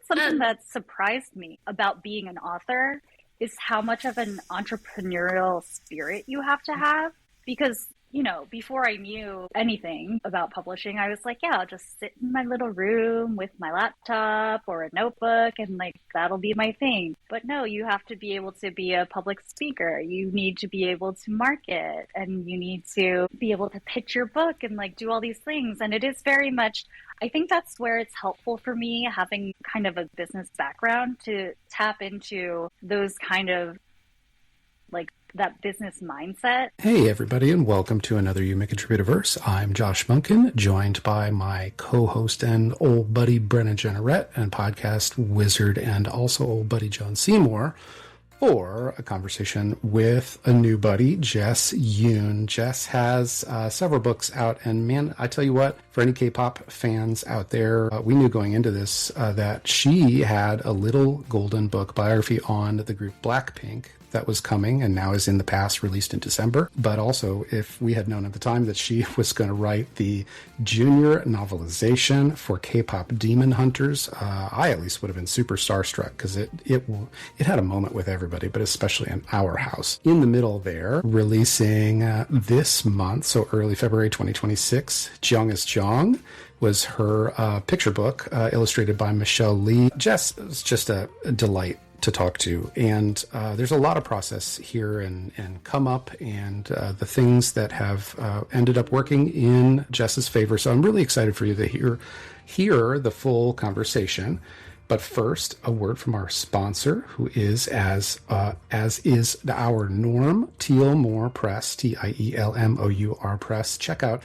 something that surprised me about being an author is how much of an entrepreneurial spirit you have to have. Because, you know, before I knew anything about publishing, I was like, yeah, I'll just sit in my little room with my laptop or a notebook and like that'll be my thing. But no, you have to be able to be a public speaker. You need to be able to market and you need to be able to pitch your book and like do all these things. And it is very much, I think that's where it's helpful for me having kind of a business background to tap into those kind of like that business mindset. Hey everybody, and welcome to another You Make Contributorverse. I'm Josh Munkin, joined by my co-host and old buddy Brennan Jennerette and podcast wizard and also old buddy Joan Seymour for a conversation with a new buddy, Jess Yoon. Jess has several books out, and man, I tell you what, for any K-pop fans out there, we knew going into this that she had a little golden book biography on the group Blackpink that was coming and now is in the past, released in December. But also, if we had known at the time that she was going to write the junior novelization for K-pop Demon Hunters, I at least would have been super starstruck because it had a moment with everybody, but especially in our house. In the middle there, releasing this month, so early February 2026, Jeong Is Jeong was her picture book, illustrated by Michelle Lee. Jess was just a delight to talk to, and there's a lot of process here and come up and the things that have ended up working in Jess's favor. So I'm really excited for you to hear the full conversation. But first, a word from our sponsor, who is, as is our norm, Tielmour Press, Tielmour Press. Check out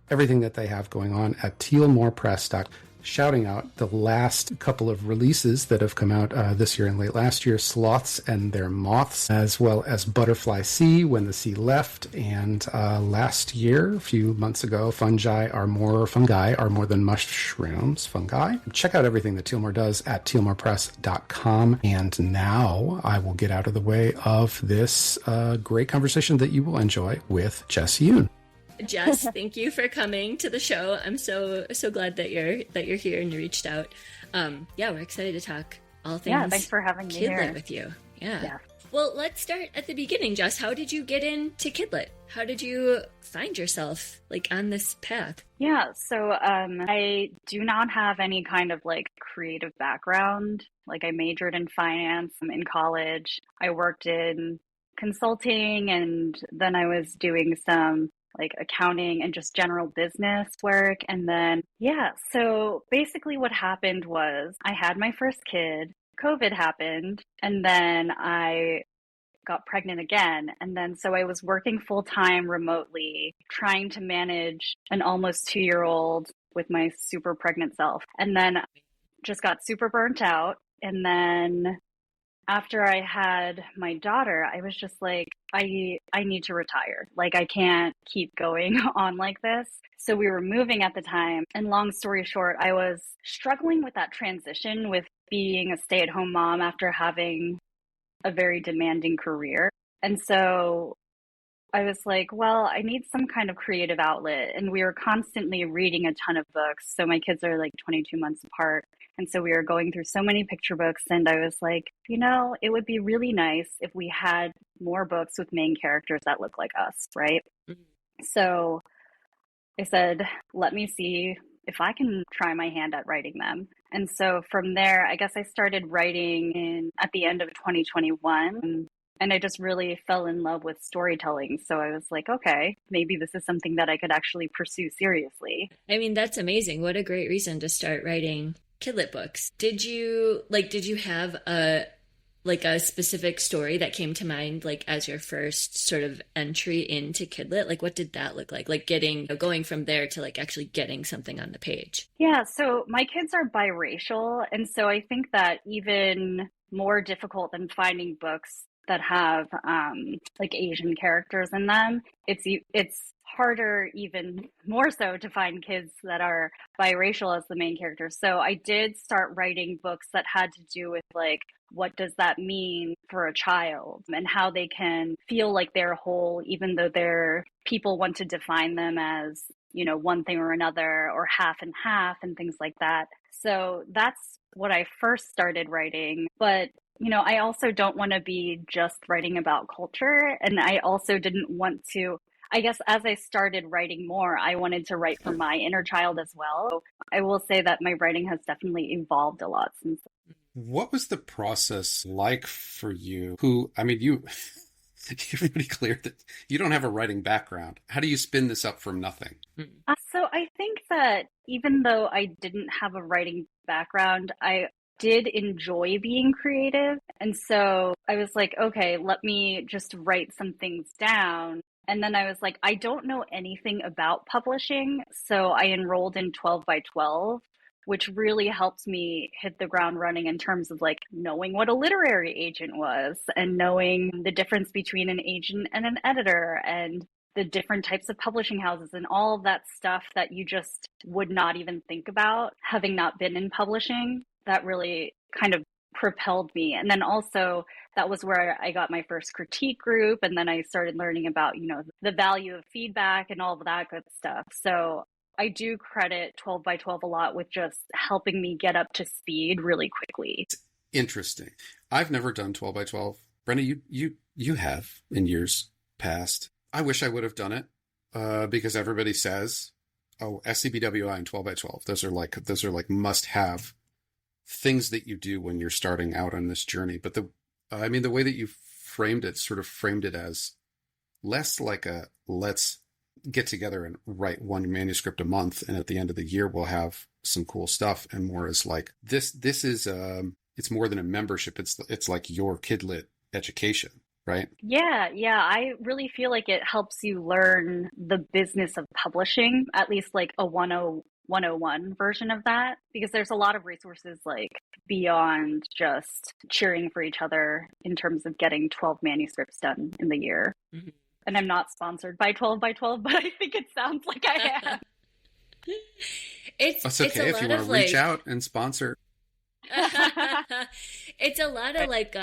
everything that they have going on at tielmourpress.com. Shouting out the last couple of releases that have come out this year and late last year, Sloths and Their Moths, as well as Butterfly Sea, When the Sea Left, and last year, a few months ago, Fungi are more than mushrooms, fungi. Check out everything that Tielmour does at tielmourpress.com. And now I will get out of the way of this great conversation that you will enjoy with Jess Yoon. Jess, thank you for coming to the show. I'm so glad that you're here and you reached out. We're excited to talk all things. Yeah, thanks for having me here with you. Yeah. Well, let's start at the beginning, Jess. How did you get into Kidlit? How did you find yourself like on this path? Yeah, so I do not have any kind of like creative background. Like I majored in finance in college. I worked in consulting and then I was doing some like accounting and just general business work. And then, so basically what happened was I had my first kid, COVID happened, and then I got pregnant again. And then, so I was working full time remotely, trying to manage an almost 2-year-old with my super pregnant self. And then just got super burnt out. And then after I had my daughter, I was just like, I need to retire. Like, I can't keep going on like this. So we were moving at the time. And long story short, I was struggling with that transition with being a stay-at-home mom after having a very demanding career. And so I was like, well, I need some kind of creative outlet. And we were constantly reading a ton of books. So my kids are like 22 months apart. And so we were going through so many picture books. And I was like, you know, it would be really nice if we had more books with main characters that look like us, right? Mm-hmm. So I said, let me see if I can try my hand at writing them. And so from there, I guess I started writing at the end of 2021. And I just really fell in love with storytelling. So I was like, okay, maybe this is something that I could actually pursue seriously. I mean, that's amazing. What a great reason to start writing Kidlit books. Did you have a specific story that came to mind, like as your first sort of entry into Kidlit? Like, what did that look like? Like going from there to like actually getting something on the page? Yeah. So my kids are biracial. And so I think that even more difficult than finding books that have like Asian characters in them, it's harder, even more so, to find kids that are biracial as the main characters. So I did start writing books that had to do with like, what does that mean for a child and how they can feel like they're whole, even though people want to define them as, you know, one thing or another, or half and half and things like that. So that's what I first started writing. But, you know, I also don't want to be just writing about culture. And I also didn't want to, I guess as I started writing more, I wanted to write for my inner child as well. So I will say that my writing has definitely evolved a lot since. What was the process like for you? You're pretty clear that you don't have a writing background. How do you spin this up from nothing? So I think that even though I didn't have a writing background, I did enjoy being creative. And so I was like, okay, let me just write some things down. And then I was like, I don't know anything about publishing. So I enrolled in 12 by 12, which really helped me hit the ground running in terms of like knowing what a literary agent was and knowing the difference between an agent and an editor and the different types of publishing houses and all of that stuff that you just would not even think about having not been in publishing. That really kind of propelled me. And then also that was where I got my first critique group. And then I started learning about, you know, the value of feedback and all of that good stuff. So I do credit 12 by 12 a lot with just helping me get up to speed really quickly. Interesting. I've never done 12 by 12. Brenna, you have in years past. I wish I would have done it because everybody says, oh, SCBWI and 12 by 12. Those are like must have things that you do when you're starting out on this journey. But the way that you framed it as less like a let's get together and write one manuscript a month, and at the end of the year we'll have some cool stuff, and more as like this is it's more than a membership. It's like your kidlit education, right? Yeah. I really feel like it helps you learn the business of publishing, at least like a 101 version of that, because there's a lot of resources like beyond just cheering for each other in terms of getting 12 manuscripts done in the year. Mm-hmm. And I'm not sponsored by 12 by 12, but I think it sounds like I am. That's okay if you want to reach out and sponsor. It's a lot of like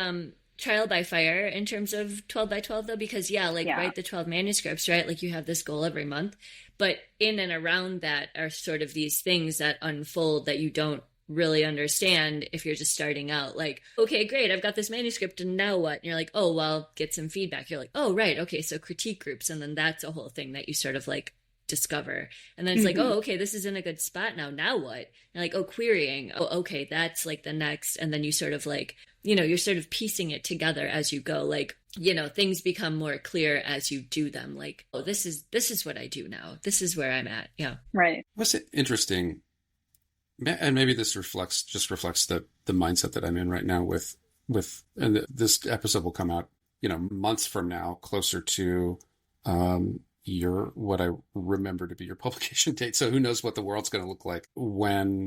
trial by fire in terms of 12 by 12 though, because write the 12 manuscripts, right? Like you have this goal every month, but in and around that are sort of these things that unfold that you don't really understand if you're just starting out. Like, okay, great, I've got this manuscript, and now what? And you're like, oh, well, get some feedback. You're like, oh, right, okay, so critique groups, and then that's a whole thing that you sort of like discover. And then it's like, oh, okay, this is in a good spot now what? And you're like, oh, querying. Oh, okay, that's like the next. And then you sort of like, you know, you're sort of piecing it together as you go. Like, you know, things become more clear as you do them. Like, oh, this is what I do now. This is where I'm at. Yeah. Right. What's interesting, and maybe this reflects the mindset that I'm in right now with and this episode will come out, you know, months from now, closer to what I remember to be your publication date. So who knows what the world's going to look like when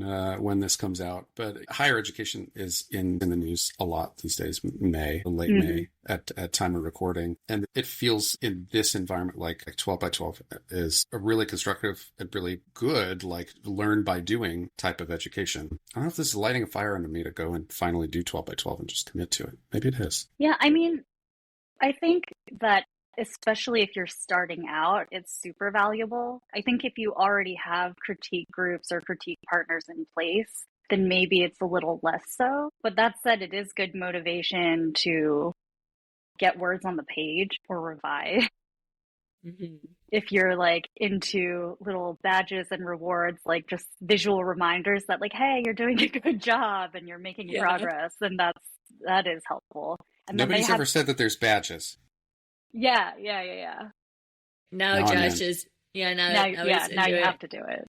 this comes out. But higher education is in the news a lot these days, late May at time of recording. And it feels in this environment like 12 by 12 is a really constructive and really good, like learn by doing type of education. I don't know if this is lighting a fire under me to go and finally do 12 by 12 and just commit to it. Maybe it is. Yeah, I mean, I think that especially if you're starting out, it's super valuable. I think if you already have critique groups or critique partners in place, then maybe it's a little less so. But that said, it is good motivation to get words on the page or revise. Mm-hmm. If you're like into little badges and rewards, like just visual reminders that like, hey, you're doing a good job and you're making progress, then that is helpful. And nobody's ever said that there's badges. Yeah. Now Josh is, now you have to do it.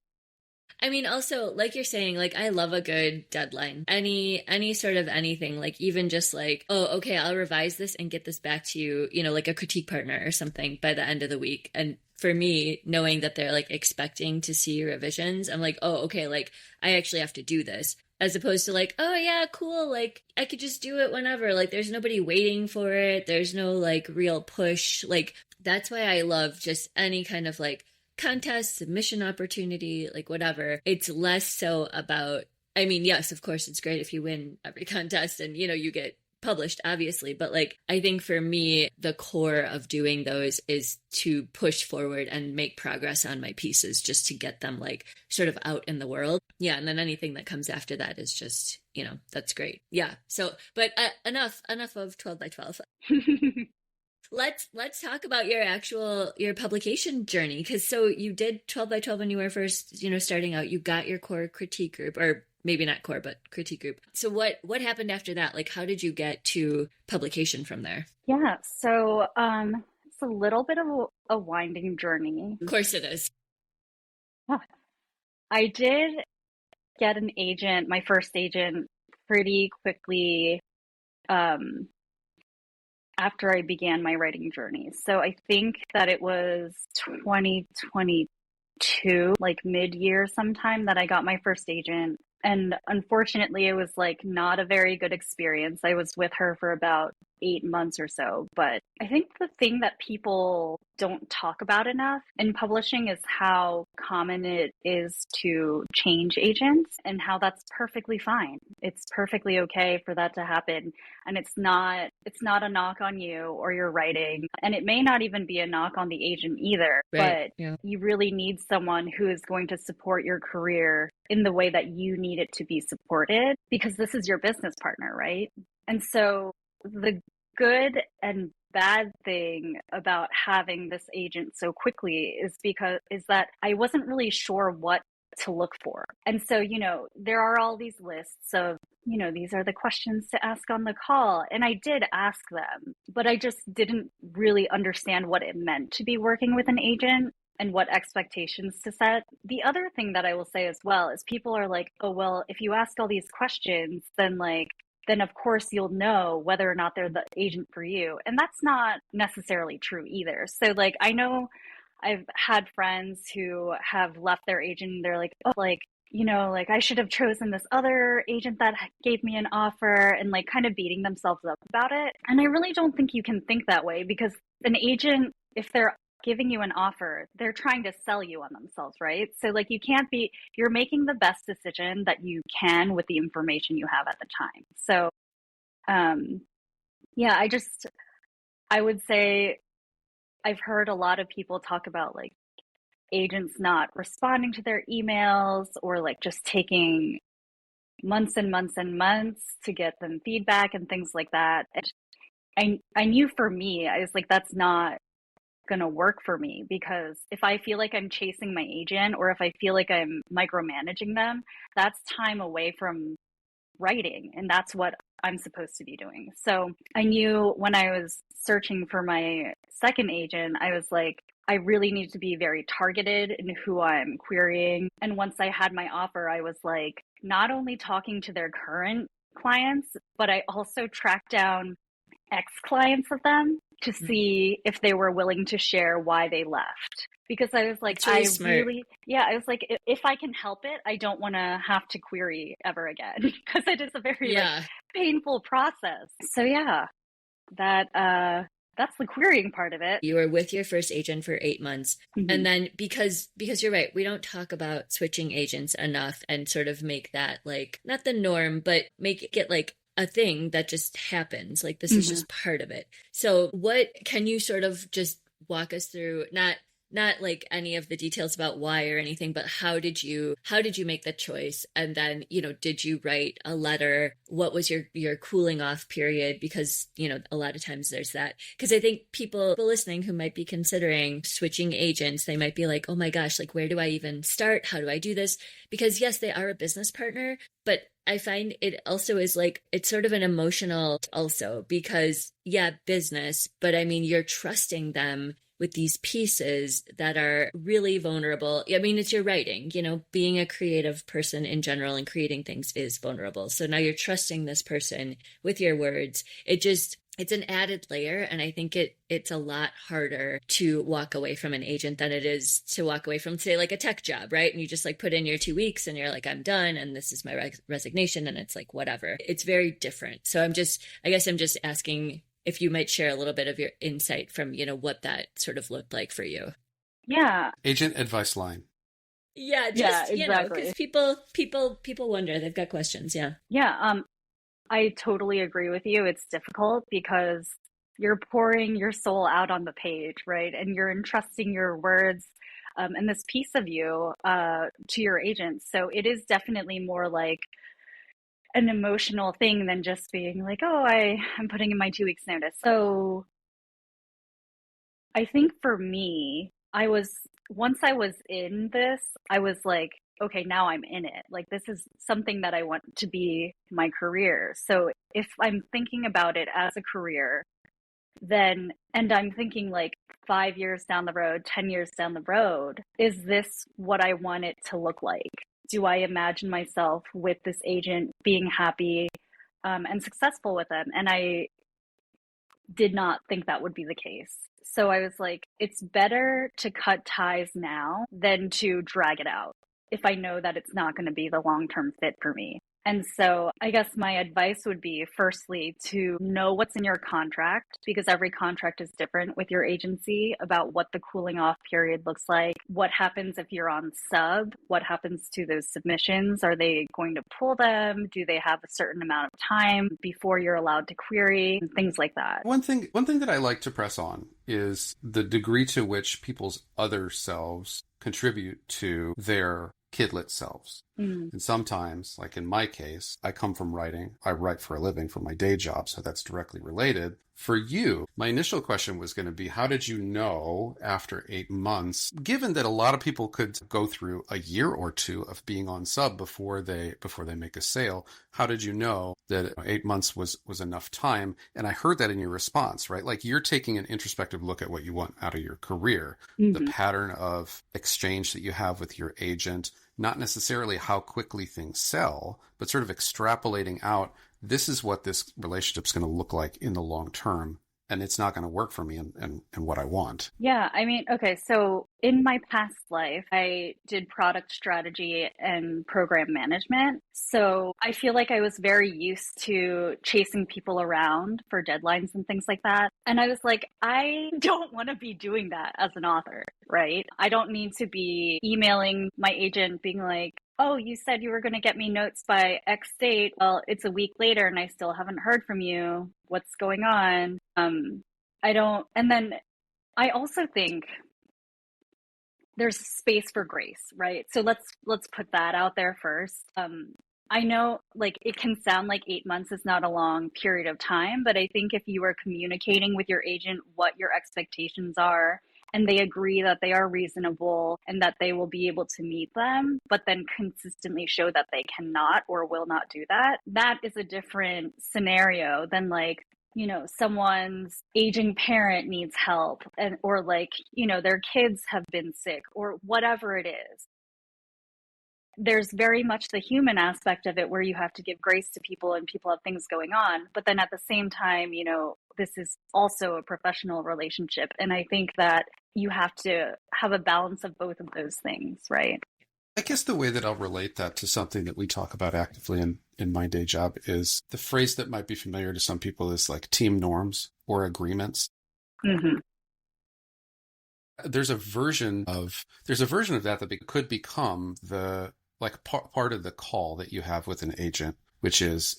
I mean, also, like you're saying, like, I love a good deadline. Any sort of anything, like even just like, oh, okay, I'll revise this and get this back to you, you know, like a critique partner or something by the end of the week. And for me, knowing that they're like expecting to see revisions, I'm like, oh, okay, like I actually have to do this. as opposed to like, oh yeah, cool, like I could just do it whenever. Like there's nobody waiting for it. There's no like real push. Like that's why I love just any kind of like contest, submission opportunity, like whatever. It's less so about, I mean, yes, of course it's great if you win every contest and, you know, you get published, obviously, but like I think for me the core of doing those is to push forward and make progress on my pieces, just to get them like sort of out in the world. Yeah, and then anything that comes after that is just, you know, that's great. Yeah, so but enough of 12 by 12. Let's talk about your publication journey, because so you did 12 by 12 when you were first, you know, starting out. You got your core critique group, or maybe not core, but critique group. So what happened after that? Like, how did you get to publication from there? Yeah, so it's a little bit of a winding journey. Of course it is. I did get an agent, my first agent, pretty quickly after I began my writing journey. So I think that it was 2022, like mid-year sometime, that I got my first agent. And unfortunately, it was like not a very good experience. I was with her for about 8 months or so. But I think the thing that people don't talk about enough in publishing is how common it is to change agents, and how that's perfectly fine. It's perfectly okay for that to happen. And it's not a knock on you or your writing. And it may not even be a knock on the agent either. Right. But Yeah. you really need someone who is going to support your career in the way that you need it to be supported, because this is your business partner, right? And so the good and bad thing about having this agent so quickly is that I wasn't really sure what to look for. And so, you know, there are all these lists of, you know, these are the questions to ask on the call. And I did ask them, but I just didn't really understand what it meant to be working with an agent and what expectations to set. The other thing that I will say as well is people are like, oh, well, if you ask all these questions, then of course you'll know whether or not they're the agent for you. And that's not necessarily true either. So like, I know I've had friends who have left their agent and they're like, oh, like, you know, like I should have chosen this other agent that gave me an offer, and like kind of beating themselves up about it. And I really don't think you can think that way, because an agent, if they're giving you an offer, they're trying to sell you on themselves, right? So like you're making the best decision that you can with the information you have at the time. So yeah, I would say I've heard a lot of people talk about like agents not responding to their emails, or like just taking months and months and months to get them feedback and things like that. And I knew for me, I was like, that's not going to work for me, because if I feel like I'm chasing my agent, or if I feel like I'm micromanaging them, that's time away from writing, and that's what I'm supposed to be doing. So I knew when I was searching for my second agent, I was like, I really need to be very targeted in who I'm querying. And once I had my offer, I was like, not only talking to their current clients, but I also tracked down ex-clients of them to see if they were willing to share why they left. Because I was like, I was like, if I can help it, I don't want to have to query ever again, because it is a very like, painful process. So yeah, that's the querying part of it. You were with your first agent for 8 months. Mm-hmm. And then because you're right, we don't talk about switching agents enough, and sort of make that like, not the norm, but make it like a thing that just happens. Like this is just part of it. So what can you sort of just walk us through, not like any of the details about why or anything, but how did you make the choice? And then, you know, did you write a letter? What was your cooling off period? Because, you know, a lot of times there's that. Because I think people listening who might be considering switching agents, they might be like, oh my gosh, like where do I even start? How do I do this? Because yes, they are a business partner, but I find it also is like, it's sort of an emotional also, because yeah, business, but I mean, you're trusting them with these pieces that are really vulnerable. I mean, it's your writing, you know, being a creative person in general and creating things is vulnerable. So now you're trusting this person with your words. it's an added layer. And I think it's a lot harder to walk away from an agent than it is to walk away from, say, like a tech job, right? And you just like put in your 2 weeks and you're like, I'm done. And this is my resignation. And it's like, whatever. It's very different. So I guess I'm just asking if you might share a little bit of your insight from, what that sort of looked like for you. Yeah. Agent advice line. Yeah, exactly. Because people wonder, they've got questions. Yeah. Yeah. I totally agree with you. It's difficult because you're pouring your soul out on the page, right? And you're entrusting your words and this piece of you to your agent. So it is definitely more like an emotional thing than just being like, oh, I'm putting in my 2 weeks notice. So I think for me, once I was in this, I was like, okay, now I'm in it. Like, this is something that I want to be my career. So if I'm thinking about it as a career, and I'm thinking like 5 years down the road, 10 years down the road, is this what I want it to look like? Do I imagine myself with this agent being happy and successful with them? And I did not think that would be the case. So I was like, it's better to cut ties now than to drag it out if I know that it's not going to be the long-term fit for me. And so I guess my advice would be, firstly, to know what's in your contract, because every contract is different with your agency about what the cooling off period looks like. What happens if you're on sub? What happens to those submissions? Are they going to pull them? Do they have a certain amount of time before you're allowed to query? Things like that. One thing that I like to press on is the degree to which people's other selves contribute to their kidlit selves. And sometimes, like in my case, I come from writing. I write for a living for my day job, so that's directly related. For you, my initial question was going to be, how did you know after 8 months, given that a lot of people could go through a year or two of being on sub before they make a sale, how did you know that 8 months was enough time? And I heard that in your response, right? Like, you're taking an introspective look at what you want out of your career, the pattern of exchange that you have with your agent, not necessarily how quickly things sell, but sort of extrapolating out, this is what this relationship's going to look like in the long term, and it's not going to work for me and what I want. Yeah, I mean, okay, so in my past life, I did product strategy and program management. So I feel like I was very used to chasing people around for deadlines and things like that. And I was like, I don't want to be doing that as an author, right? I don't need to be emailing my agent being like, oh, you said you were going to get me notes by X date. Well, it's a week later and I still haven't heard from you. What's going on? And then I also think there's space for grace, right? So let's put that out there first. I know, like, it can sound like 8 months is not a long period of time, but I think if you are communicating with your agent what your expectations are, and they agree that they are reasonable and that they will be able to meet them, but then consistently show that they cannot or will not do that, that is a different scenario than, like, someone's aging parent needs help, or like, their kids have been sick or whatever it is. There's very much the human aspect of it where you have to give grace to people and people have things going on. But then at the same time, this is also a professional relationship. And I think that you have to have a balance of both of those things, right? I guess the way that I'll relate that to something that we talk about actively in my day job is the phrase that might be familiar to some people is like team norms or agreements. Mm-hmm. There's a version of that could become the part of the call that you have with an agent, which is,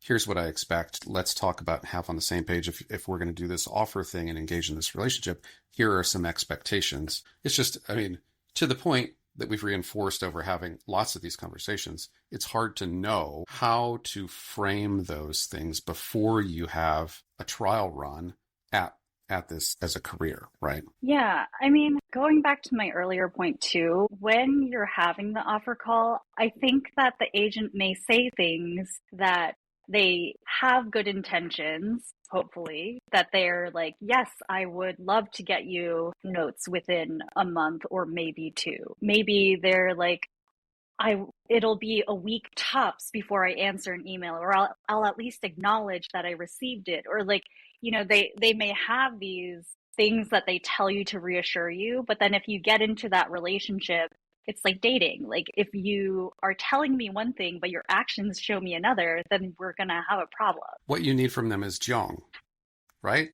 here's what I expect. Let's talk about and have on the same page. If we're going to do this offer thing and engage in this relationship, here are some expectations. It's just, to the point that we've reinforced over having lots of these conversations, it's hard to know how to frame those things before you have a trial run at this as a career, right? Yeah. Going back to my earlier point too, when you're having the offer call, I think that the agent may say things that they have good intentions, hopefully, that they're like, yes, I would love to get you notes within a month or maybe two. Maybe they're like, it'll be a week tops before I answer an email, or I'll at least acknowledge that I received it. Or like, they may have these things that they tell you to reassure you, but then if you get into that relationship, it's like dating. Like if you are telling me one thing, but your actions show me another, then we're going to have a problem. What you need from them is Jeong, right?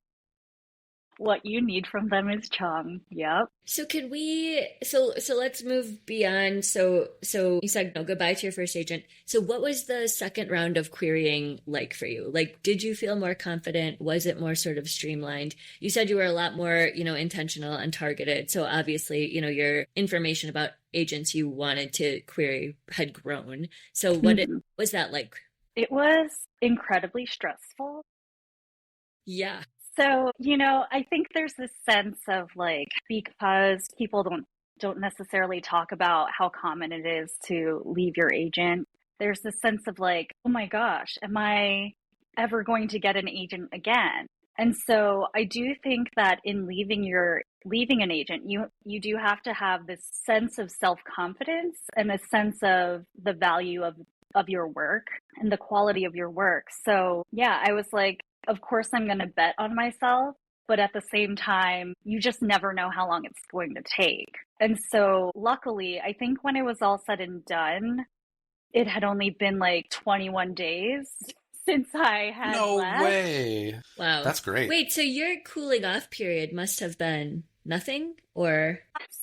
What you need from them is Jeong. Yep. So could we, so let's move beyond. So you said no goodbye to your first agent. So what was the second round of querying like for you? Like, did you feel more confident? Was it more sort of streamlined? You said you were a lot more, intentional and targeted. So obviously, your information about agents you wanted to query had grown. So what was that like? It was incredibly stressful. Yeah. So, I think there's this sense of like, because people don't necessarily talk about how common it is to leave your agent, there's this sense of like, oh my gosh, am I ever going to get an agent again? And so I do think that in leaving an agent, you do have to have this sense of self-confidence and a sense of the value of your work and the quality of your work. So yeah, I was like, of course, I'm going to bet on myself, but at the same time, you just never know how long it's going to take. And so luckily, I think when it was all said and done, it had only been like 21 days since I had left. No way. Wow. That's great. Wait, so your cooling off period must have been nothing, or?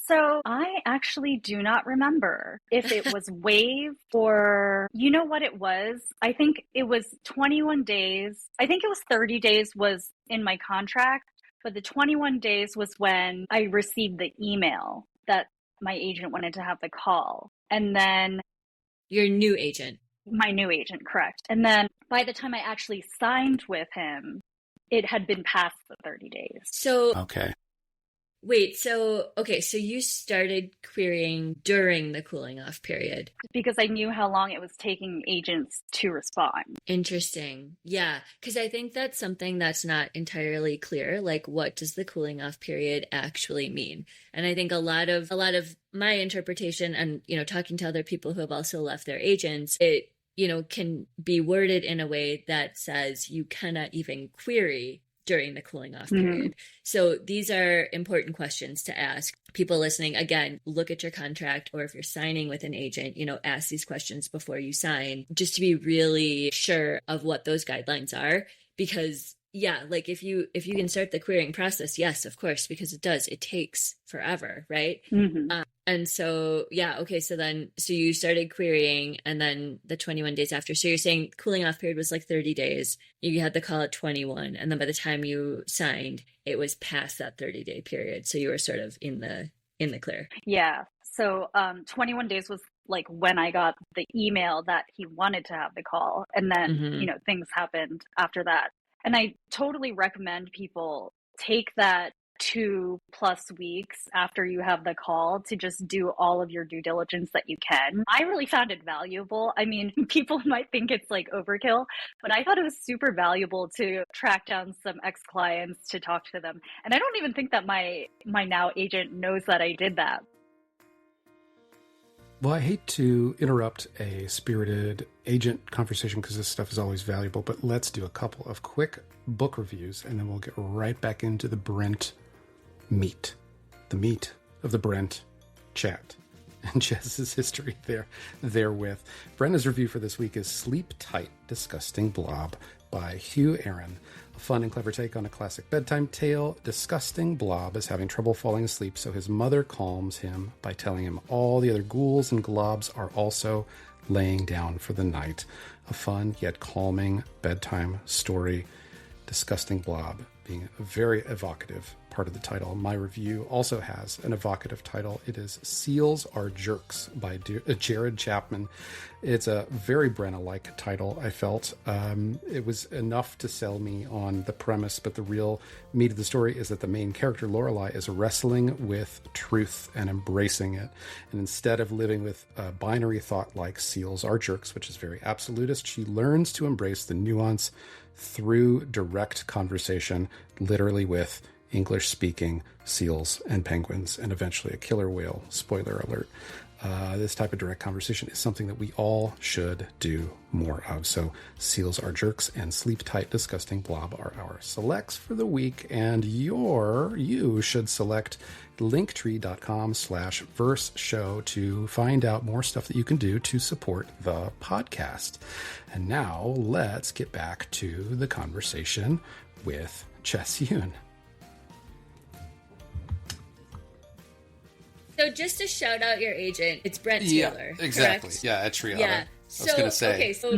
So I actually do not remember if it was waived or, you know what it was? I think it was 21 days. I think it was 30 days was in my contract, but the 21 days was when I received the email that my agent wanted to have the call. And then your new agent. My new agent, correct. And then by the time I actually signed with him, it had been past the 30 days. So, okay. Wait, so you started querying during the cooling off period. Because I knew how long it was taking agents to respond. Interesting. Yeah, because I think that's something that's not entirely clear. Like, what does the cooling off period actually mean? And I think a lot of my interpretation and, talking to other people who have also left their agents, it, can be worded in a way that says you cannot even query during the cooling off period. So these are important questions to ask people listening. Again, look at your contract, or if you're signing with an agent, ask these questions before you sign, just to be really sure of what those guidelines are. Because yeah, like if you can start the querying process, yes, of course, because it takes forever, right? And so, yeah, okay, so you started querying, and then the 21 days after. So you're saying cooling off period was like 30 days. You had the call at 21, and then by the time you signed, it was past that 30-day period. So you were sort of in the clear. Yeah. So 21 days was like when I got the email that he wanted to have the call, and then things happened after that. And I totally recommend people take that 2+ weeks after you have the call to just do all of your due diligence that you can. I really found it valuable. I mean, people might think it's like overkill, but I thought it was super valuable to track down some ex-clients to talk to them. And I don't even think that my now agent knows that I did that. Well, I hate to interrupt a spirited agent conversation because this stuff is always valuable, but let's do a couple of quick book reviews, and then we'll get right back into the Brent meat. The meat of the Brent chat and Jess's history therewith. Brenda's review for this week is Sleep Tight, Disgusting Blob by Hugh Aaron. A fun and clever take on a classic bedtime tale. Disgusting Blob is having trouble falling asleep, so his mother calms him by telling him all the other ghouls and globs are also laying down for the night. A fun yet calming bedtime story. Disgusting Blob being a very evocative part of the title. My review also has an evocative title. It is Seals Are Jerks by Jared Chapman. It's a very Brenna-like title, I felt. It was enough to sell me on the premise, but the real meat of the story is that the main character, Lorelei, is wrestling with truth and embracing it. And instead of living with a binary thought like seals are jerks, which is very absolutist, she learns to embrace the nuance through direct conversation, literally with English-speaking seals and penguins, and eventually a killer whale. Spoiler alert. This type of direct conversation is something that we all should do more of. So seals are jerks and sleep tight, disgusting blob are our selects for the week. And you should select linktree.com/verse show to find out more stuff that you can do to support the podcast. And now let's get back to the conversation with Jess Yoon. So just to shout out your agent, it's Brent Taylor. Yeah, exactly. Correct? Yeah, at Triada. Yeah. I was going to say. Okay, so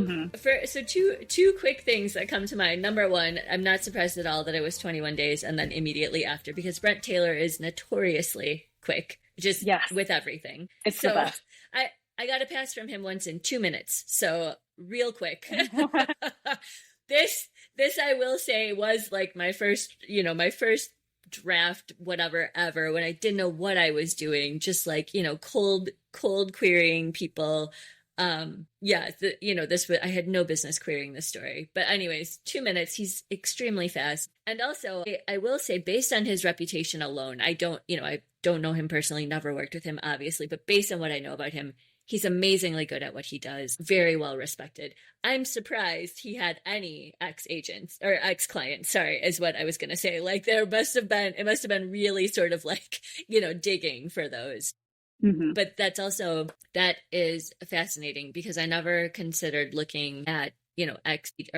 two quick things that come to mind. Number one, I'm not surprised at all that it was 21 days and then immediately after, because Brent Taylor is notoriously quick, just with everything. It's the best. I got a pass from him once in 2 minutes, so real quick. This I will say was like my first draft whatever ever, when I didn't know what I was doing, just like, cold querying people. I had no business querying this story, but anyways, 2 minutes. He's extremely fast. And also I will say, based on his reputation alone, I don't know him personally, never worked with him obviously, but based on what I know about him, he's amazingly good at what he does. Very well respected. I'm surprised he had any ex-agents or ex-clients, sorry, is what I was going to say. Like it must have been really sort of like, digging for those. Mm-hmm. But that is fascinating, because I never considered looking at, I keep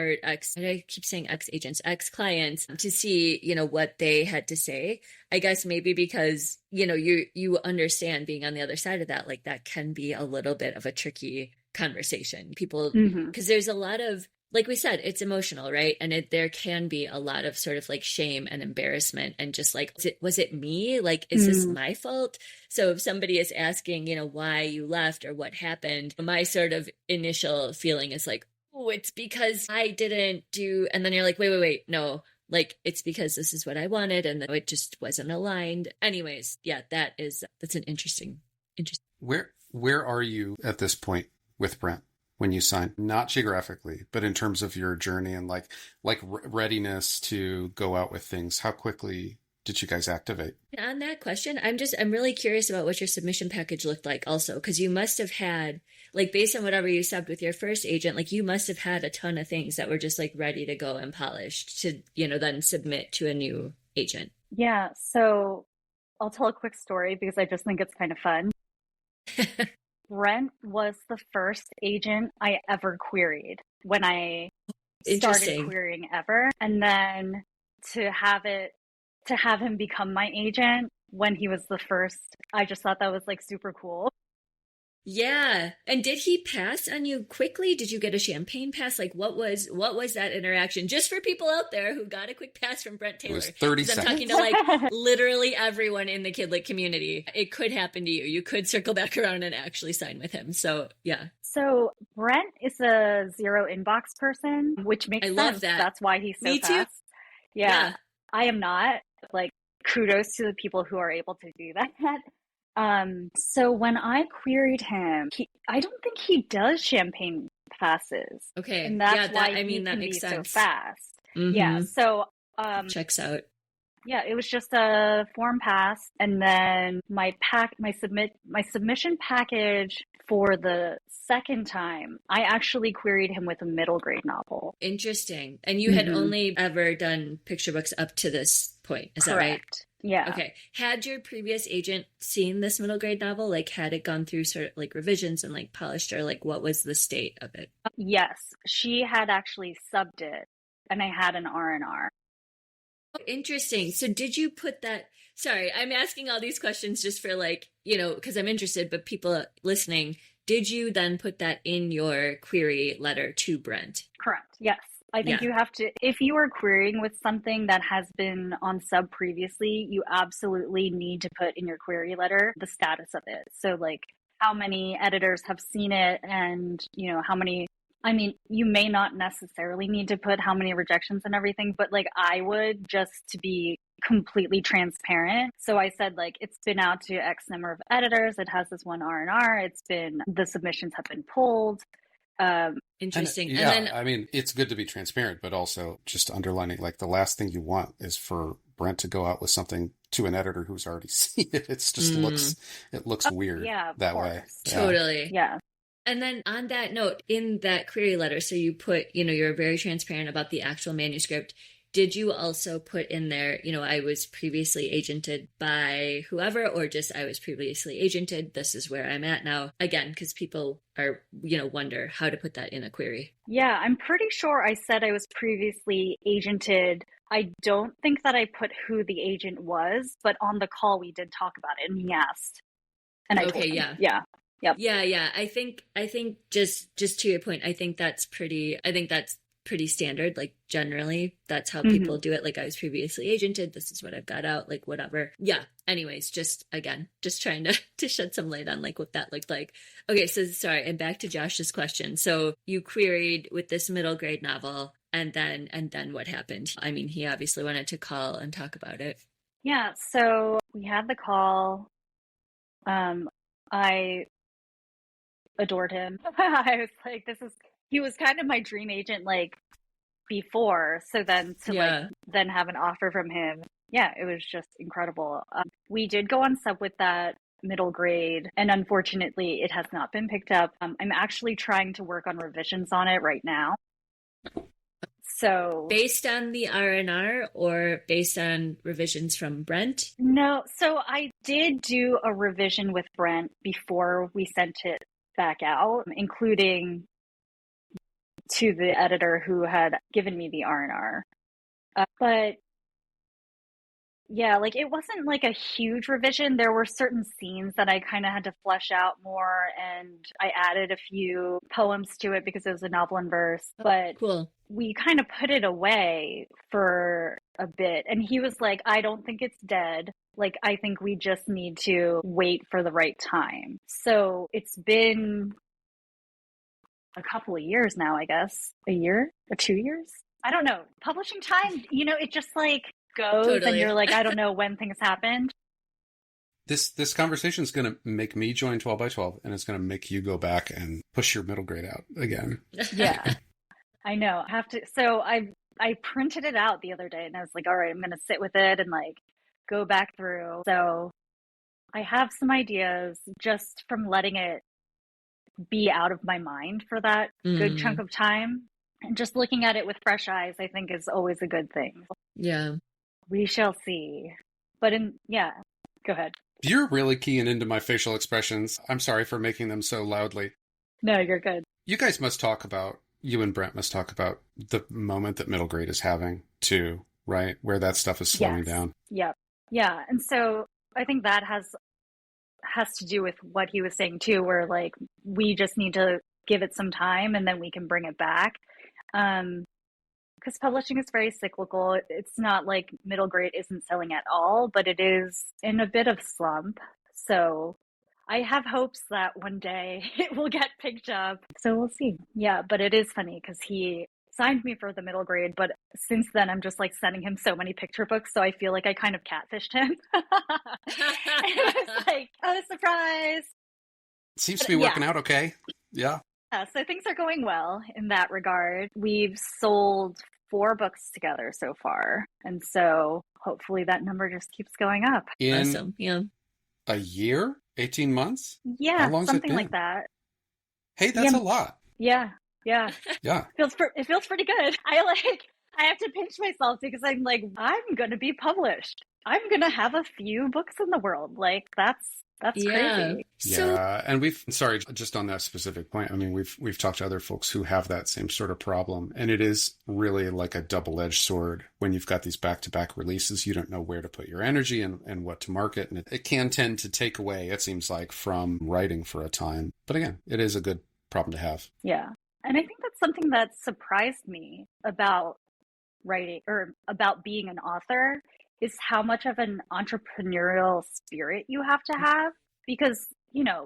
saying ex-agents, ex-clients, to see, what they had to say. I guess maybe because, you understand being on the other side of that, like that can be a little bit of a tricky conversation. People, because there's a lot of, like we said, it's emotional, right? And there can be a lot of sort of like shame and embarrassment and just like, was it me? Like, is this my fault? So if somebody is asking, why you left or what happened, my sort of initial feeling is like, oh, it's because I didn't do, and then you're like, wait, no, like it's because this is what I wanted and it just wasn't aligned. Anyways, yeah, that's an interesting. Where are you at this point with Brent when you signed? Not geographically, but in terms of your journey and like readiness to go out with things. How quickly did you guys activate? On that question, I'm really curious about what your submission package looked like also, because you must have had, like, based on whatever you subbed with your first agent, like you must have had a ton of things that were just like ready to go and polished to, then submit to a new agent. Yeah. So I'll tell a quick story because I just think it's kind of fun. Brent was the first agent I ever queried when I started querying ever. And then to have him become my agent when he was the first, I just thought that was like super cool. Yeah. And did he pass on you quickly? Did you get a champagne pass? Like what was that interaction? Just for people out there who got a quick pass from Brent Taylor. It was 30 seconds. I'm talking to like literally everyone in the Kidlit community. It could happen to you. You could circle back around and actually sign with him. So yeah. So Brent is a zero inbox person, which makes sense. Love that. That's why he's so Me fast. too. Yeah. I am not. Like, kudos to the people who are able to do that. So when I queried him, I don't think he does champagne passes. Okay. And that's why that he can makes be sense. so fast. Mm-hmm. Yeah. So checks out. Yeah, it was just a form pass, and then my submission package for the second time, I actually queried him with a middle grade novel. Interesting. And you had only ever done picture books up to this point, is Correct. That right? Yeah. Okay. Had your previous agent seen this middle grade novel? Like, had it gone through sort of like revisions and like polished, or like what was the state of it? Yes, she had actually subbed it, and I had an R&R. Interesting. So did you put that, sorry, I'm asking all these questions just for like, because I'm interested, but people listening, did you then put that in your query letter to Brent? Correct. Yes. I think you have to, if you are querying with something that has been on sub previously, you absolutely need to put in your query letter the status of it. So like how many editors have seen it and, how many, I mean, you may not necessarily need to put how many rejections and everything, but like I would, just to be completely transparent. So I said like, it's been out to X number of editors. It has this one R&R. The submissions have been pulled. Interesting. And then, I mean, it's good to be transparent, but also just underlining like the last thing you want is for Brent to go out with something to an editor who's already seen it. It's just it looks weird that way. Totally. Yeah. And then on that note, in that query letter, so you put, you're very transparent about the actual manuscript. Did you also put in there, I was previously agented by whoever, or just I was previously agented, this is where I'm at now? Again, because people are, wonder how to put that in a query. Yeah, I'm pretty sure I said I was previously agented. I don't think that I put who the agent was, but on the call we did talk about it, and he asked. And I told him. Yeah. Yep. Yeah. I think just to your point, I think that's pretty standard. Like generally that's how people do it. Like I was previously agented. This is what I've got out, like whatever. Yeah. Anyways, just trying to shed some light on like what that looked like. Okay. So sorry. And back to Josh's question. So you queried with this middle grade novel and then what happened? I mean, he obviously wanted to call and talk about it. Yeah. So we had the call. I adored him. I was like, he was kind of my dream agent, like before. So then then have an offer from him. Yeah, it was just incredible. We did go on sub with that middle grade, and unfortunately it has not been picked up. I'm actually trying to work on revisions on it right now. So based on the R&R or based on revisions from Brent? No, so I did do a revision with Brent before we sent it back out, including to the editor who had given me the R&R. But yeah, like it wasn't like a huge revision. There were certain scenes that I kind of had to flesh out more, and I added a few poems to it because it was a novel in verse. But cool. We kind of put it away for a bit, and he was like, I don't think it's dead. Like, I think we just need to wait for the right time. So it's been a couple of years now, I guess. A year or 2 years? I don't know. Publishing time, it just like goes and you're like, I don't know when things happened. This conversation is going to make me join 12 by 12, and it's going to make you go back and push your middle grade out again. Yeah, I know. I have to. So I printed it out the other day, and I was like, all right, I'm going to sit with it and like go back through. So I have some ideas just from letting it be out of my mind for that good chunk of time. And just looking at it with fresh eyes, I think is always a good thing. Yeah. We shall see. But go ahead. You're really keying into my facial expressions. I'm sorry for making them so loudly. No, you're good. You and Brent must talk about the moment that middle grade is having too, right? Where that stuff is slowing down. Yep. Yeah. And so I think that has to do with what he was saying too, where like we just need to give it some time and then we can bring it back. Because publishing is very cyclical. It's not like middle grade isn't selling at all, but it is in a bit of slump. So I have hopes that one day it will get picked up. So we'll see. Yeah, but it is funny because he signed me for the middle grade, but since then I'm just like sending him so many picture books, so I feel like I kind of catfished him. It was like, oh, surprise. Seems to be working out okay. Yeah. So things are going well in that regard. We've sold 4 books together so far, and so hopefully that number just keeps going up. Awesome. Yeah. A year? 18 months? Yeah, how long's something it been? like that. Hey, that's a lot. Yeah. Yeah. It feels pretty good. I have to pinch myself because I'm like, I'm going to be published. I'm going to have a few books in the world. Like that's crazy. Yeah. And just on that specific point, I mean, we've talked to other folks who have that same sort of problem, and it is really like a double-edged sword. When you've got these back-to-back releases, you don't know where to put your energy and what to market. And it can tend to take away, it seems like, from writing for a time. But again, it is a good problem to have. Yeah. And I think that's something that surprised me about writing or about being an author is how much of an entrepreneurial spirit you have to have. Because,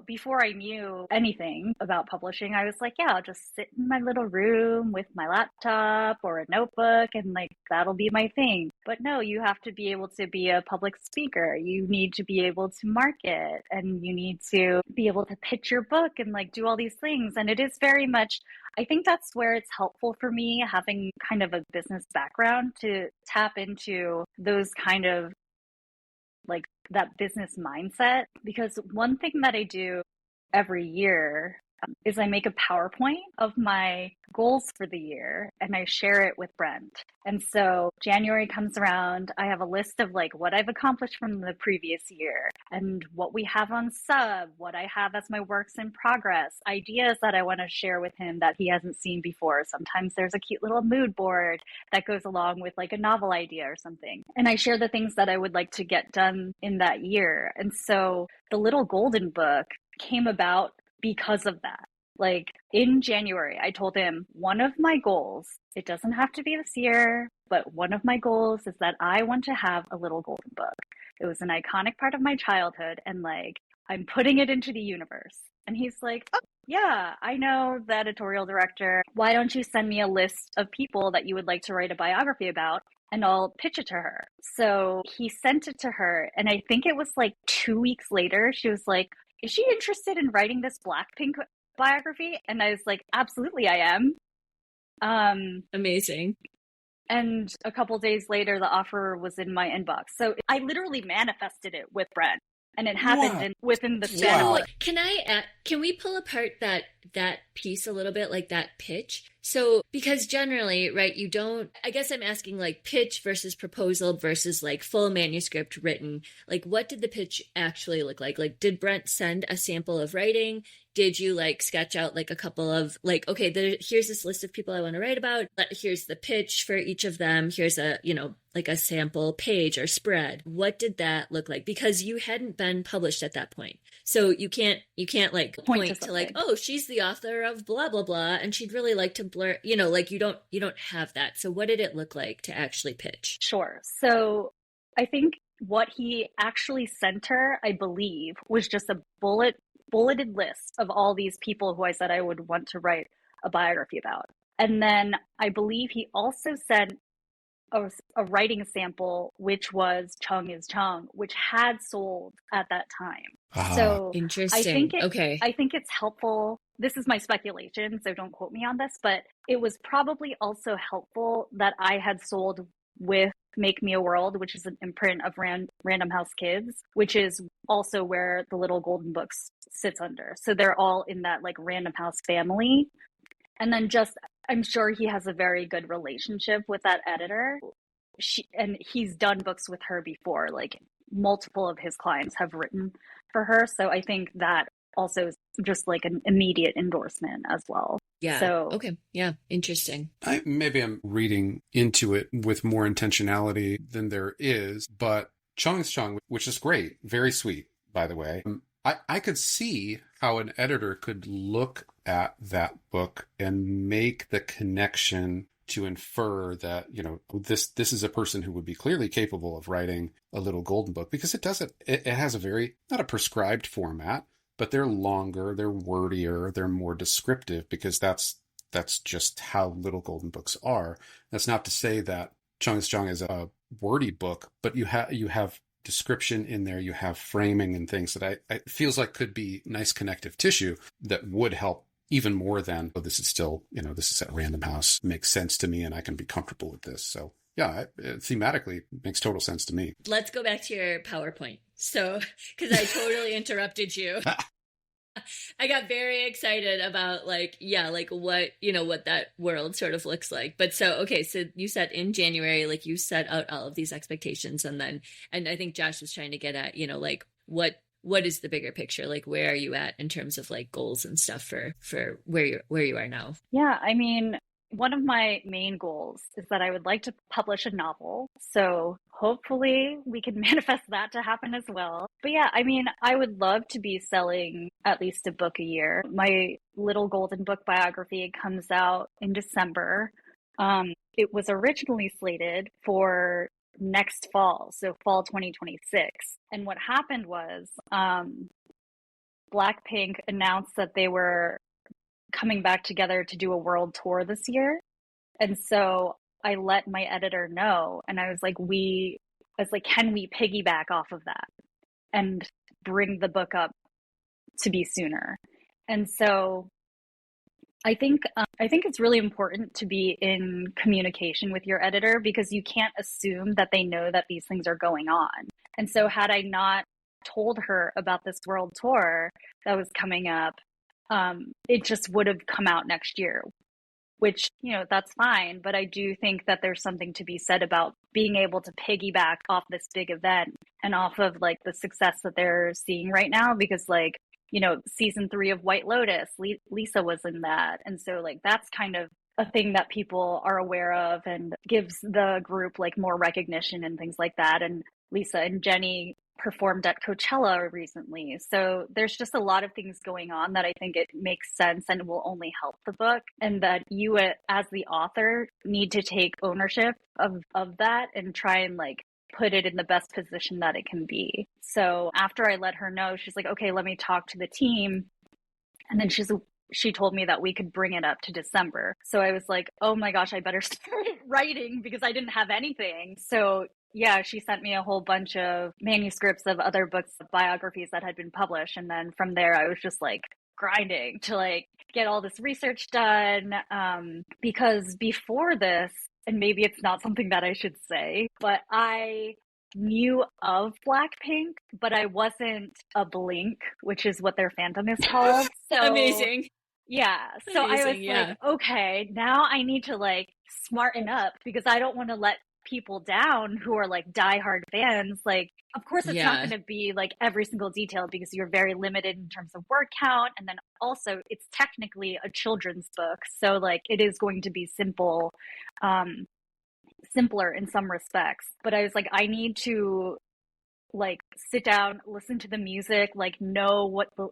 before I knew anything about publishing, I was like, yeah, I'll just sit in my little room with my laptop or a notebook and like, that'll be my thing. But no, you have to be able to be a public speaker. You need to be able to market and you need to be able to pitch your book and like do all these things. And it is very much, I think that's where it's helpful for me having kind of a business background to tap into those kind of like that business mindset. Because one thing that I do every year is I make a PowerPoint of my goals for the year and I share it with Brent. And so January comes around, I have a list of like what I've accomplished from the previous year and what we have on sub, what I have as my works in progress, ideas that I want to share with him that he hasn't seen before. Sometimes there's a cute little mood board that goes along with like a novel idea or something. And I share the things that I would like to get done in that year. And so the little golden book came about because of that. Like in January, I told him one of my goals, it doesn't have to be this year, but one of my goals is that I want to have a little golden book. It was an iconic part of my childhood and like I'm putting it into the universe. And he's like, oh, yeah, I know the editorial director. Why don't you send me a list of people that you would like to write a biography about? And I'll pitch it to her. So he sent it to her. And I think it was like 2 weeks later, she was like, is she interested in writing this Blackpink biography? And I was like, absolutely, I am. Amazing. And a couple days later, the offer was in my inbox. So I literally manifested it with Brent. And it happened within the span. Wow. Can we pull apart that piece a little bit, like that pitch? So, because generally, right, you don't, I guess I'm asking like pitch versus proposal versus like full manuscript written. Like, what did the pitch actually look like? Like, did Brent send a sample of writing? Did you like sketch out like a couple of like, okay, here's this list of people I want to write about. Here's the pitch for each of them. Here's a, like a sample page or spread. What did that look like? Because you hadn't been published at that point. So you can't like point to like, oh, she's the author of blah, blah, blah. And she'd really like to blur, like you don't have that. So what did it look like to actually pitch? Sure. So I think what he actually sent her, I believe, was just a bulleted list of all these people who I said I would want to write a biography about. And then I believe he also sent a writing sample, which was Jeong Is Jeong, which had sold at that time. So interesting. I think it's helpful. This is my speculation, so don't quote me on this, but it was probably also helpful that I had sold with Make Me a World, which is an imprint of Random House Kids, which is also where the Little Golden Books sits under. So they're all in that like Random House family. And then I'm sure he has a very good relationship with that editor. And he's done books with her before, like multiple of his clients have written for her. So I think that also is just like an immediate endorsement as well. Yeah. So, okay. Yeah. Interesting. Maybe I'm reading into it with more intentionality than there is, but Jeong Is Jeong, which is great, very sweet, by the way. I could see how an editor could look at that book and make the connection to infer that, this is a person who would be clearly capable of writing a little golden book, because it has a very, not a prescribed format, but they're longer, they're wordier, they're more descriptive, because that's just how little golden books are. That's not to say that Jeong Is Jeong is a wordy book, but you have description in there, you have framing and things that I feels like could be nice connective tissue that would help even more than, this is still, this is at Random House, makes sense to me and I can be comfortable with this. So yeah, it thematically makes total sense to me. Let's go back to your PowerPoint. So, because I totally interrupted you. I got very excited about what that world sort of looks like. But so you said in January, like you set out all of these expectations, and I think Josh was trying to get at, what is the bigger picture? Like, where are you at in terms of like goals and stuff for where you are now? Yeah, I mean, one of my main goals is that I would like to publish a novel. So hopefully we can manifest that to happen as well. But yeah, I mean, I would love to be selling at least a book a year. My Little Golden Book biography comes out in December. It was originally slated for next fall, so fall 2026. And what happened was Blackpink announced that they were coming back together to do a world tour this year. And so I let my editor know, and I was like, can we piggyback off of that and bring the book up to be sooner? And so I think it's really important to be in communication with your editor, because you can't assume that they know that these things are going on. And so had I not told her about this world tour that was coming up, it just would have come out next year, which, you know, that's fine. But I do think that there's something to be said about being able to piggyback off this big event and off of like the success that they're seeing right now, because like, you know, season 3 of White Lotus, Lisa was in that. And so like, that's kind of a thing that people are aware of and gives the group like more recognition and things like that. And Lisa and Jenny performed at Coachella recently. So there's just a lot of things going on that I think it makes sense and will only help the book. And that you as the author need to take ownership of that and try and like put it in the best position that it can be. So after I let her know, she's like, okay, let me talk to the team. And then she told me that we could bring it up to December. So I was like, oh my gosh, I better start writing because I didn't have anything. So yeah, she sent me a whole bunch of manuscripts of other books, biographies that had been published. And then from there, I was just like grinding to like get all this research done. Because before this, and maybe it's not something that I should say, but I knew of Blackpink, but I wasn't a Blink, which is what their fandom is called. So Amazing. Yeah. So Amazing, I was like, okay, now I need to like smarten up because I don't want to let people down who are like diehard fans. Like, of course, it's not going to be like every single detail because you're very limited in terms of word count. And then also it's technically a children's book. So like it is going to be simpler in some respects. But I was like, I need to like sit down, listen to the music, like know what the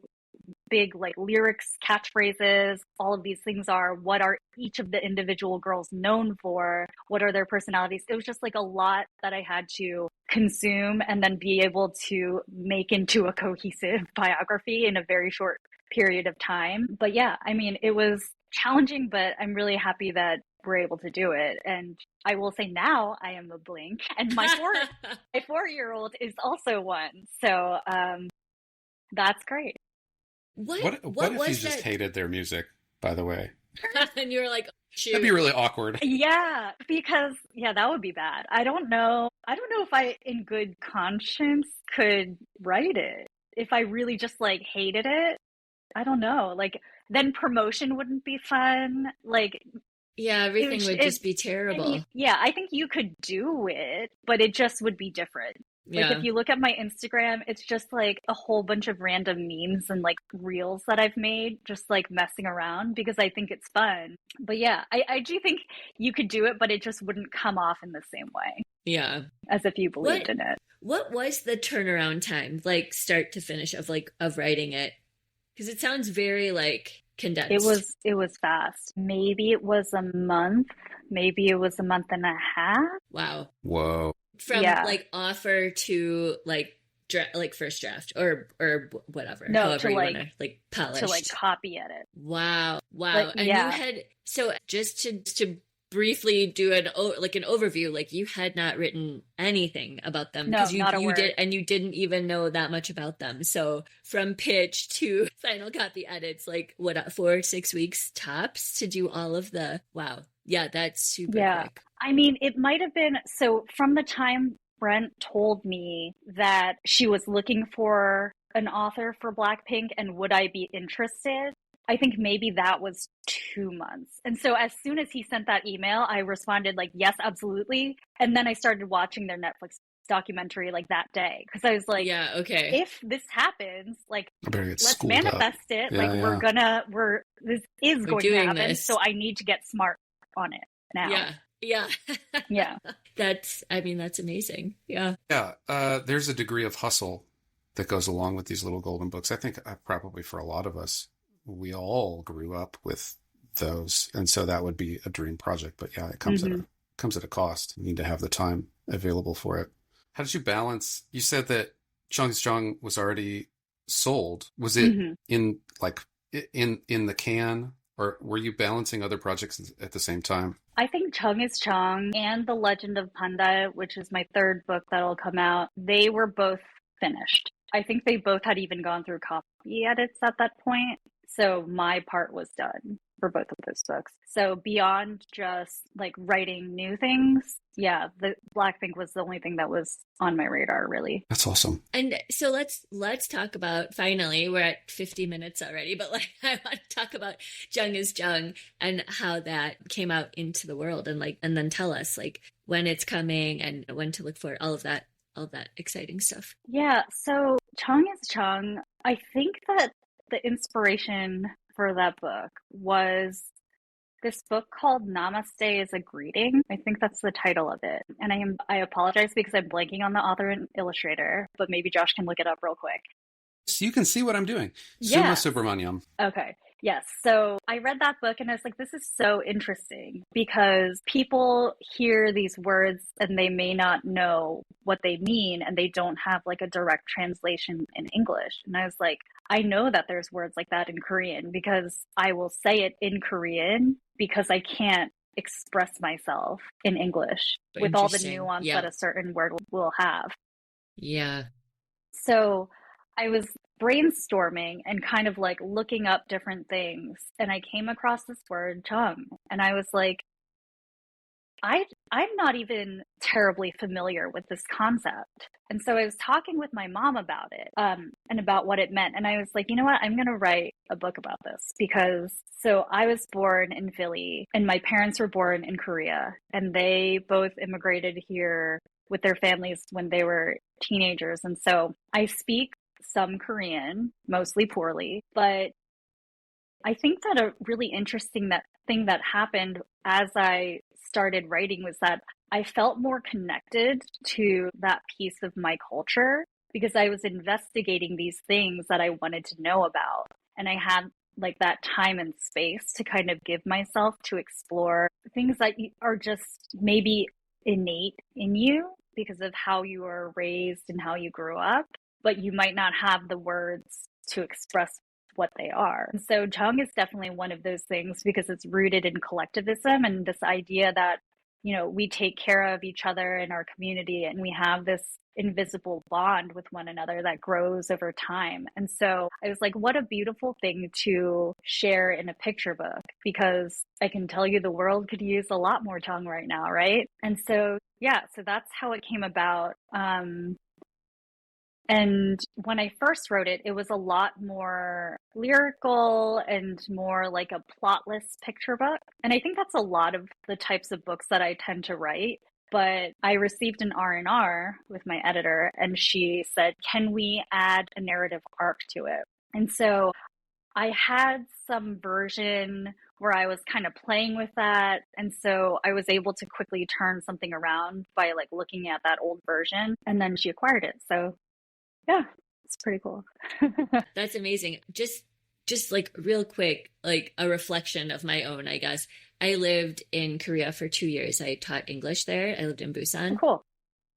big like lyrics, catchphrases, all of these things are. What are each of the individual girls known for? What are their personalities? It was just like a lot that I had to consume and then be able to make into a cohesive biography in a very short period of time. But yeah, I mean, it was challenging, but I'm really happy that we're able to do it. And I will say now I am a Blink, and my 4-year-old is also one. So that's great. What if you just hated their music, by the way? And you were like, shoot. That'd be really awkward. Yeah, because that would be bad. I don't know if I in good conscience could write it. If I really just like hated it, I don't know. Like then promotion wouldn't be fun. Like yeah, everything would just be terrible. I think you could do it, but it just would be different. Like if you look at my Instagram, it's just like a whole bunch of random memes and like reels that I've made, just like messing around because I think it's fun. But yeah, I do think you could do it, but it just wouldn't come off in the same way. Yeah. As if you believed in it. What was the turnaround time, like start to finish of writing it? Because it sounds very like condensed. It was fast. Maybe it was a month. Maybe it was a month and a half. Wow. Whoa. From like offer to like first draft or whatever. No, however to you like want to like polish. To like copy edit. Wow. Like, and you had just to briefly do an overview, like you had not written anything about them because you did, and you didn't even know that much about them. So from pitch to final copy edits, like 4-6 weeks tops to do all of the Yeah, that's super quick. I mean, it might have been, so from the time Brent told me that she was looking for an author for Blackpink and would I be interested, I think maybe that was 2 months. And so as soon as he sent that email, I responded like, yes, absolutely. And then I started watching their Netflix documentary like that day. Cause I was like, yeah, okay. If this happens, like, let's manifest it. Like this is going to happen. So I need to get smart on it now. Yeah. Yeah. That's amazing. Yeah. Yeah. There's a degree of hustle that goes along with these little golden books. I think probably for a lot of us, we all grew up with those. And so that would be a dream project. But yeah, it comes at a cost. You need to have the time available for it. How did you balance? You said that Jeong Is Jeong was already sold. Was it in the can? Or were you balancing other projects at the same time? I think Jeong Is Jeong and The Legend of Panda, which is my third book that'll come out, they were both finished. I think they both had even gone through copy edits at that point. So my part was done. for both of those books. So beyond just like writing new things, yeah, the Blackpink was the only thing that was on my radar, really. That's awesome. And so let's talk about, finally, we're at 50 minutes already, but like I want to talk about Jeong Is Jeong and how that came out into the world, and then tell us like when it's coming and when to look for all that exciting stuff. Yeah, so Jeong Is Jeong, I think that the inspiration for that book was this book called Namaste is a Greeting. I think that's the title of it. And I apologize because I'm blanking on the author and illustrator, but maybe Josh can look it up real quick. So you can see what I'm doing. Yeah. Suma Subramaniam. Okay. Yes. So I read that book and I was like, this is so interesting because people hear these words and they may not know what they mean and they don't have like a direct translation in English. And I was like, I know that there's words like that in Korean because I will say it in Korean because I can't express myself in English with all the nuance that a certain word will have. Yeah. So I was brainstorming and kind of like looking up different things, and I came across this word Jeong, and I was like, I'm not even terribly familiar with this concept. And so I was talking with my mom about it, and about what it meant. And I was like, you know what? I'm going to write a book about this because so I was born in Philly and my parents were born in Korea, and they both immigrated here with their families when they were teenagers. And so I speak some Korean, mostly poorly, but I think that a really interesting thing that happened as I started writing was that I felt more connected to that piece of my culture because I was investigating these things that I wanted to know about. And I had like that time and space to kind of give myself to explore things that are just maybe innate in you because of how you were raised and how you grew up, but you might not have the words to express what they are. And so Jeong is definitely one of those things because it's rooted in collectivism and this idea that, you know, we take care of each other in our community and we have this invisible bond with one another that grows over time. And so I was like, what a beautiful thing to share in a picture book because I can tell you the world could use a lot more Jeong right now, right? And so, yeah, so that's how it came about. And when I first wrote it, it was a lot more lyrical and more like a plotless picture book. And I think that's a lot of the types of books that I tend to write. But I received an R&R with my editor, and she said, can we add a narrative arc to it? And so I had some version where I was kind of playing with that. And so I was able to quickly turn something around by like looking at that old version. And then she acquired it. So yeah, it's pretty cool. That's amazing. Just like real quick, like a reflection of my own, I guess. I lived in Korea for 2 years. I taught English there. I lived in Busan. Oh, cool.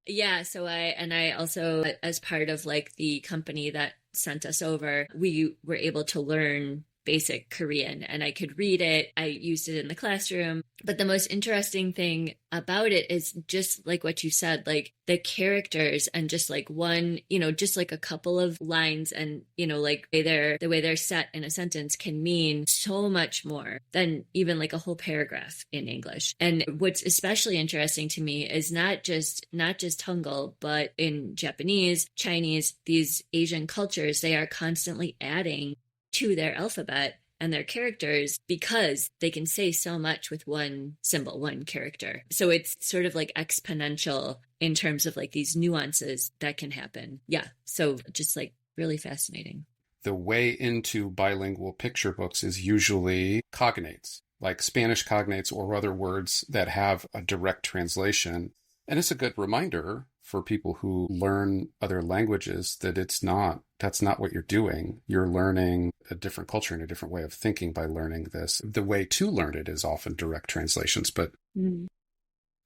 Yeah. So I also, as part of like the company that sent us over, we were able to learn basic Korean and I could read it. I used it in the classroom. But the most interesting thing about it is just like what you said, like the characters and just like one, you know, just like a couple of lines and, you know, like the way they're set in a sentence can mean so much more than even like a whole paragraph in English. And what's especially interesting to me is not just Hangul, but in Japanese, Chinese, these Asian cultures, they are constantly adding to their alphabet and their characters because they can say so much with one symbol, one character. So it's sort of like exponential in terms of like these nuances that can happen. Yeah. So just like really fascinating. The way into bilingual picture books is usually cognates, like Spanish cognates or other words that have a direct translation. And it's a good reminder for people who learn other languages that that's not what you're doing. You're learning a different culture and a different way of thinking by learning this. The way to learn it is often direct translations, but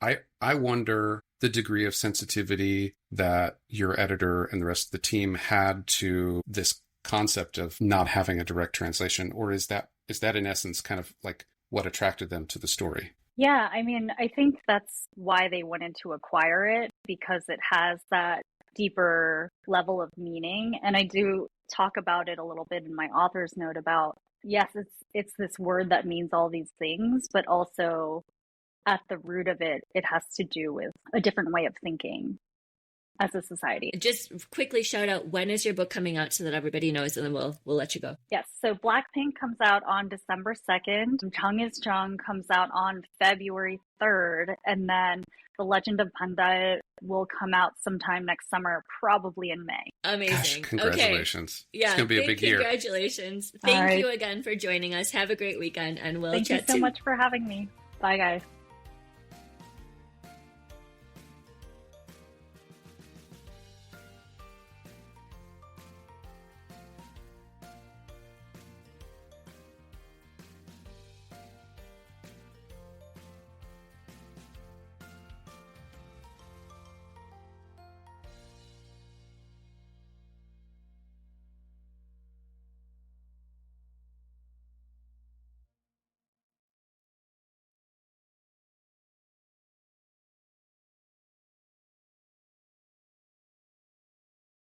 I wonder the degree of sensitivity that your editor and the rest of the team had to this concept of not having a direct translation, or is that in essence kind of like what attracted them to the story? Yeah, I mean, I think that's why they wanted to acquire it because it has that deeper level of meaning. And I do talk about it a little bit in my author's note about yes, it's this word that means all these things, but also at the root of it, it has to do with a different way of thinking as a society. Just quickly shout out, when is your book coming out so that everybody knows, and then we'll let you go. Yes, so Blackpink comes out on December 2nd. Jeong Is Jeong comes out on February 3rd. And then The Legend of Pandal will come out sometime next summer, probably in May. Amazing. Gosh, congratulations. Okay. Yeah, it's going to be a big year. Congratulations. Thank you again for joining us. Have a great weekend, and we'll chat soon. Thank you so much for having me. Bye, guys.